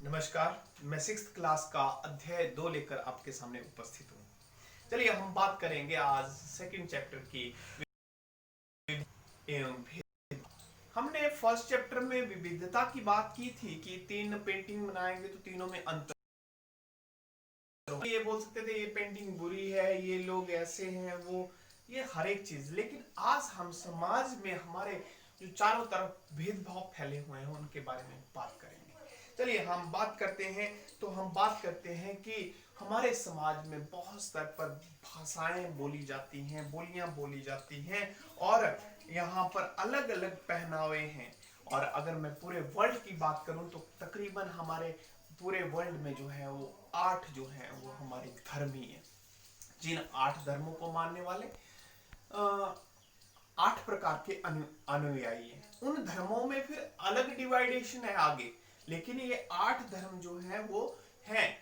नमस्कार। मैं 6th class का अध्याय 2 लेकर आपके सामने उपस्थित हूँ। चलिए हम बात करेंगे आज सेकंड चैप्टर की एवं भेद। हमने फर्स्ट चैप्टर में विविधता की बात की थी कि 3 पेंटिंग बनाएंगे तो तीनों में अंतर, ये बोल सकते थे ये पेंटिंग बुरी है, ये लोग ऐसे हैं, वो ये हर एक चीज। लेकिन आज हम समाज में हमारे जो चारों तरफ भेदभाव फैले हुए हैं उनके बारे में बात करेंगे। चलिए हम बात करते हैं। तो हम बात करते हैं कि हमारे समाज में बहुत स्तर पर भाषाएं बोली जाती हैं, बोलियां बोली जाती हैं और यहाँ पर अलग अलग पहनावे हैं। और अगर मैं पूरे वर्ल्ड की बात करूं तो तकरीबन हमारे पूरे वर्ल्ड में जो है वो 8 जो है वो हमारे धर्म ही है। जिन 8 धर्मों को मानने वाले 8 प्रकार के अनुयायी हैं। उन धर्मों में फिर अलग डिवाइडेशन है आगे, लेकिन ये 8 धर्म जो है वो हैं।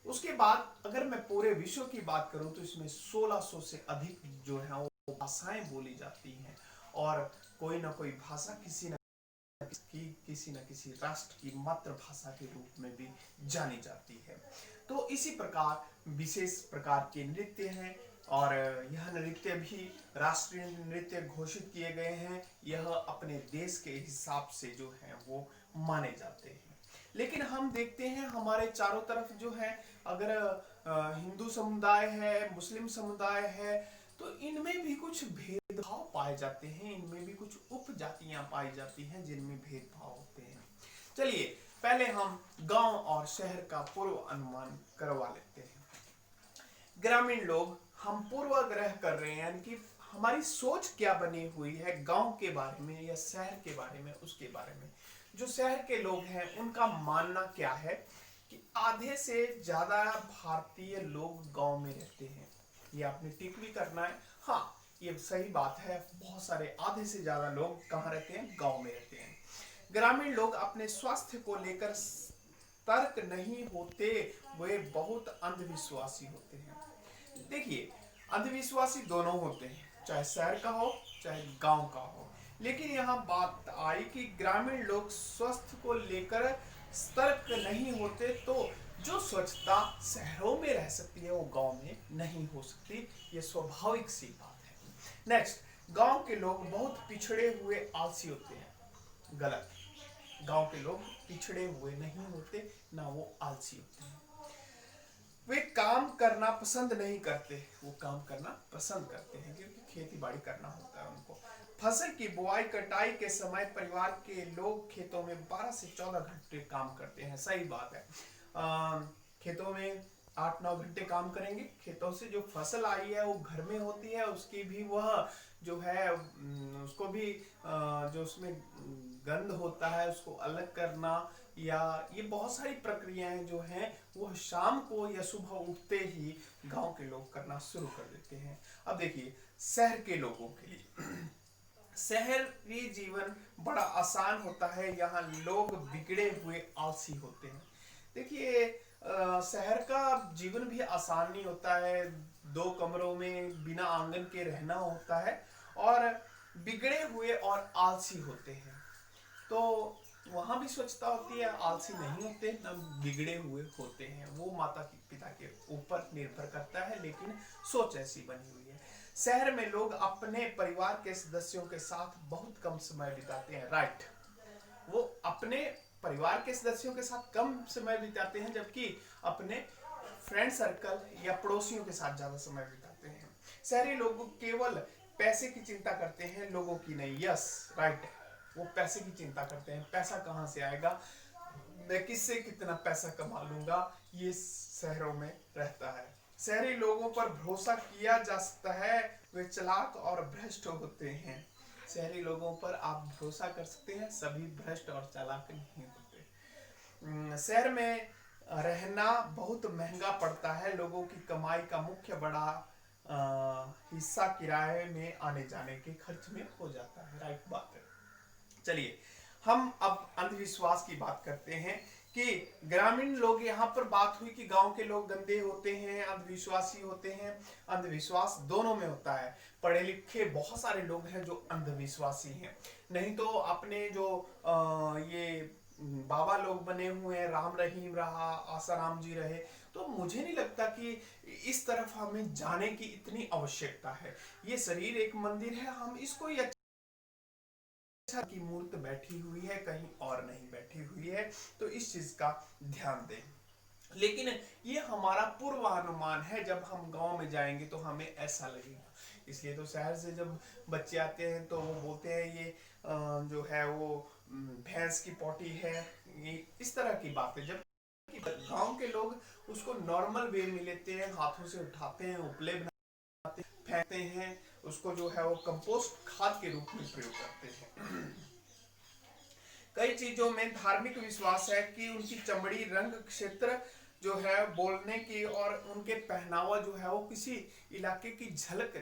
उसके बाद अगर मैं पूरे विश्व की बात करूं तो इसमें 1600 से अधिक जो है वो भाषाएं बोली जाती हैं और कोई ना कोई भाषा किसी न किसी राष्ट्र की मातृभाषा के रूप में भी जानी जाती है। तो इसी प्रकार विशेष प्रकार के नृत्य हैं और यह नृत्य भी राष्ट्रीय नृत्य घोषित किए गए हैं। यह अपने देश के हिसाब से जो है वो माने जाते हैं। लेकिन हम देखते हैं हमारे चारों तरफ जो है, अगर हिंदू समुदाय है, मुस्लिम समुदाय है, तो इनमें भी कुछ भेदभाव पाए जाते हैं। इनमें भी कुछ उपजातियां पाई जाती हैं जिनमें भेदभाव होते हैं। चलिए पहले हम गांव और शहर का पूर्व अनुमान करवा लेते हैं। ग्रामीण लोग, हम पूर्वाग्रह कर रहे हैं, यानी कि हमारी सोच क्या बनी हुई है गांव के बारे में या शहर के बारे में, उसके बारे में। जो शहर के लोग हैं उनका मानना क्या है कि आधे से ज्यादा भारतीय लोग गांव में रहते हैं। ये आपने टिक भी करना है। हाँ, ये सही बात है। बहुत सारे आधे से ज्यादा लोग कहाँ रहते हैं? गांव में रहते हैं। ग्रामीण लोग अपने स्वास्थ्य को लेकर तर्क नहीं होते, वे बहुत अंधविश्वासी होते हैं। देखिए, अंधविश्वासी दोनों होते हैं, चाहे शहर का हो चाहे गांव का हो। लेकिन यहाँ बात आई कि ग्रामीण लोग स्वास्थ्य को लेकर सतर्क नहीं होते, तो जो स्वच्छता शहरों में रह सकती है वो गांव में नहीं हो सकती। ये स्वाभाविक सी बात है। नेक्स्ट, गांव के लोग बहुत पिछड़े हुए आलसी होते हैं। गलत। गांव के लोग पिछड़े हुए नहीं होते, ना वो आलसी होते हैं। वे काम करना पसंद नहीं करते, वो काम करना पसंद करते हैं क्योंकि खेती बाड़ी करना होता है उनको। फसल की बुआई कटाई के समय परिवार के लोग खेतों में 12 से 14 घंटे काम करते हैं। सही बात है। खेतों में 8-9 घंटे काम करेंगे। खेतों से जो फसल आई है वो घर में होती है, उसकी भी वह जो है उसको भी जो उसमें गंध होता है उसको अलग करना, या ये बहुत सारी प्रक्रियाएं जो हैं वो शाम को या सुबह उठते ही गांव के लोग करना शुरू कर देते हैं। अब देखिए शहर के लोगों के लिए शहरी जीवन बड़ा आसान होता है। यहाँ लोग बिगड़े हुए आलसी होते हैं। देखिए शहर का जीवन भी आसान नहीं होता है। 2 कमरों में बिना आंगन के रहना होता है और बिगड़े हुए और आलसी होते हैं। तो वहां भी स्वच्छता होती है, आलसी नहीं होते, न बिगड़े हुए होते हैं। वो माता पिता के ऊपर निर्भर करता है, लेकिन सोच ऐसी बनी हुई है। शहर में लोग अपने परिवार के सदस्यों के साथ बहुत कम समय बिताते हैं। राइट, वो अपने परिवार के सदस्यों के साथ कम समय बिताते हैं, जबकि अपने फ्रेंड सर्कल या पड़ोसियों के साथ ज्यादा समय बिताते हैं। शहरी लोग केवल पैसे की चिंता करते हैं, लोगों की नहीं। यस, राइट, वो पैसे की चिंता करते हैं। पैसा कहाँ से आएगा, मैं किससे कितना पैसा कमा लूंगा, ये शहरों में रहता है। शहरी लोगों पर भरोसा किया जा सकता है, वे चालाक और भ्रष्ट होते हैं। शहरी लोगों पर आप भरोसा कर सकते हैं, सभी भ्रष्ट और चालाक नहीं होते। शहर में रहना बहुत महंगा पड़ता है। लोगों की कमाई का मुख्य बड़ा हिस्सा किराए में आने जाने के खर्च में हो जाता है। राइट बात है। चलिए हम अब अंधविश्वास की बात करते हैं कि ग्रामीण लोग, यहाँ पर बात हुई कि गांव के लोग गंदे होते हैं, अंधविश्वासी होते हैं। अंधविश्वास दोनों में होता है। पढ़े लिखे बहुत सारे लोग हैं जो अंधविश्वासी हैं। नहीं तो अपने जो ये बाबा लोग बने हुए हैं, राम रहीम रहा, आसाराम जी रहे, तो मुझे नहीं लगता कि इस तरफ हमें जाने की इतनी आवश्यकता है। ये शरीर एक मंदिर है, हम इसको ही अच्छा की मूर्त बैठी हुई है, कहीं और नहीं बैठी हुई है, तो इस चीज का ध्यान दें। लेकिन ये हमारा पूर्वानुमान है, जब हम गांव में जाएंगे तो हमें ऐसा लगेगा। इसलिए तो शहर से जब बच्चे आते हैं तो वो बोलते हैं ये जो है वो भैंस की पोटी है, ये इस तरह की बातें। जब गांव के लोग उसको नॉर्मल वे में लेते हैं, हाथों से उठाते हैं, उपले बनाते हैं, फेंकते हैं, उसको जो है वो कंपोस्ट खाद के रूप में प्रयोग करते हैं। कई चीजों में धार्मिक विश्वास है कि उनकी चमड़ी, रंग, क्षेत्र जो है बोलने की, और उनके पहनावा जो है वो किसी इलाके की झलक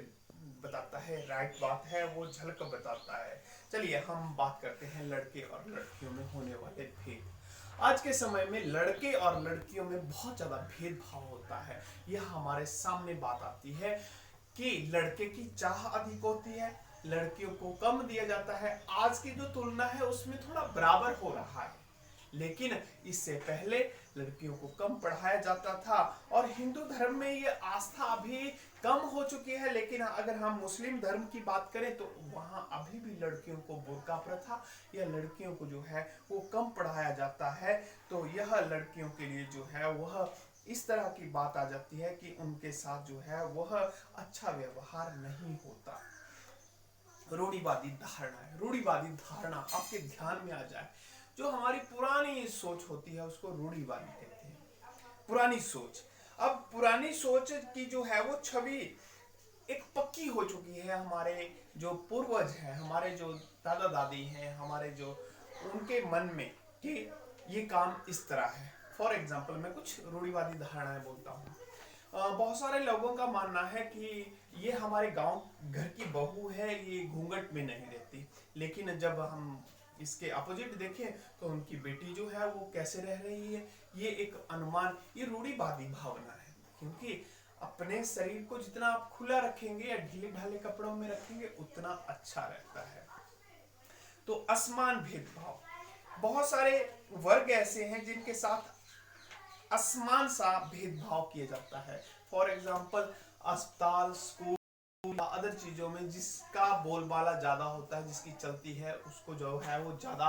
बताता है। राइट बात है, वो झलक बताता है। चलिए हम बात करते हैं लड़के और लड़कियों में होने वाले भेद। आज के समय में लड़के और लड़कियों में बहुत ज्यादा भेदभाव होता है। यह हमारे सामने बात आती है कि लड़के की चाह अधिक होती है, लड़कियों को कम दिया जाता है। आज की जो तुलना है उसमें थोड़ा बराबर हो रहा है, लेकिन इससे पहले लड़कियों को कम पढ़ाया जाता था। और हिंदू धर्म में ये आस्था अभी कम हो चुकी है, लेकिन अगर हम मुस्लिम धर्म की बात करें तो वहां अभी भी लड़कियों को बुर्का प्रथा या लड़कियों को जो है वो कम पढ़ाया जाता है। तो यह लड़कियों के लिए जो है वह इस तरह की बात आ जाती है कि उनके साथ जो है वह अच्छा व्यवहार नहीं होता। रूढ़िवादी धारणा है, रूढ़िवादी धारणा आपके ध्यान में आ जाए, जो हमारी पुरानी सोच होती है उसको रूढ़िवादी कहते हैं। पुरानी सोच, अब पुरानी सोच की जो है वो छवि एक पक्की हो चुकी है। हमारे जो पूर्वज हैं, हमारे जो दादा दादी हैं, हमारे जो उनके मन में कि ये काम इस तरह है। फॉर एग्जाम्पल मैं कुछ रूढ़िवादी धारणाएं बोलता हूँ। बहुत सारे लोगों का मानना है कि ये हमारे गांव घर की बहू है, ये घूंघट में नहीं रहती, लेकिन जब हम इसके अपोजिट देखें तो उनकी बेटी जो है वो कैसे रह रही है। ये एक अनुमान, ये रूढ़िवादी भावना है, क्योंकि अपने शरीर को जितना आप खुला रखेंगे या ढीले ढाले कपड़ों में रखेंगे उतना अच्छा रहता है। तो असमान भेदभाव, बहुत सारे वर्ग ऐसे हैं जिनके साथ असमान सा भेदभाव किया जाता है। फॉर एग्जाम्पल अस्पताल, स्कूल, अदर चीजों में जिसका बोलबाला ज्यादा होता है, जिसकी चलती है, उसको जो है वो ज्यादा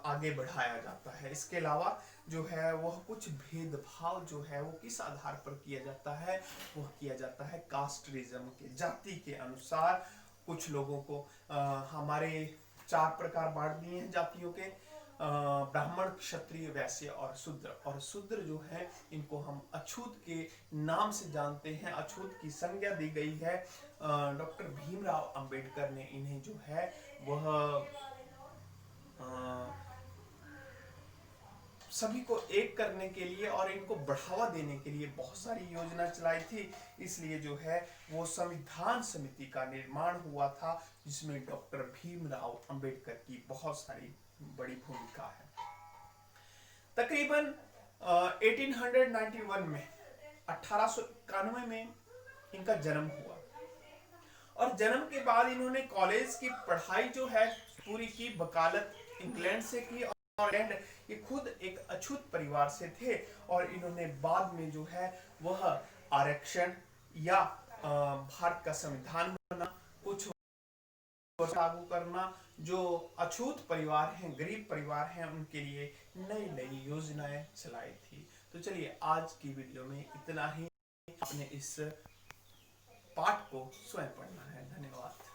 आगे बढ़ाया जाता है। इसके अलावा जो है वह कुछ भेदभाव जो है वो किस आधार पर किया जाता है, वह किया जाता है कास्टरिज्म के, जाति के अनुसार। कुछ लोगों को हमारे 4 प्रकार बांट दिए हैं जातियों के, ब्राह्मण, क्षत्रिय, वैश्य और शूद्र। और शूद्र जो है इनको हम अछूत के नाम से जानते हैं, अछूत की संज्ञा दी गई है। डॉक्टर भीमराव अंबेडकर ने इन्हें जो है वह सभी को एक करने के लिए और इनको बढ़ावा देने के लिए बहुत सारी योजना चलाई थी। इसलिए जो है वो संविधान समिति का निर्माण हुआ था, जिसमें डॉक्टर भीमराव अंबेडकर की बहुत सारी बड़ी भूमिका है। तकरीबन 1891 में, 1891 में इनका जन्म हुआ, और जन्म के बाद इन्होंने कॉलेज की पढ़ाई जो है पूरी की, वकालत इंग्लैंड से की। और ये खुद एक अछूत परिवार से थे, और इन्होंने बाद में जो है वह आरक्षण या भारत का संविधान बनाना, कुछ लागू करना, जो अछूत परिवार हैं, गरीब परिवार हैं, उनके लिए नई नई योजनाएं चलाई थी। तो चलिए आज की वीडियो में इतना ही। अपने इस पाठ को स्वयं पढ़ना है। धन्यवाद।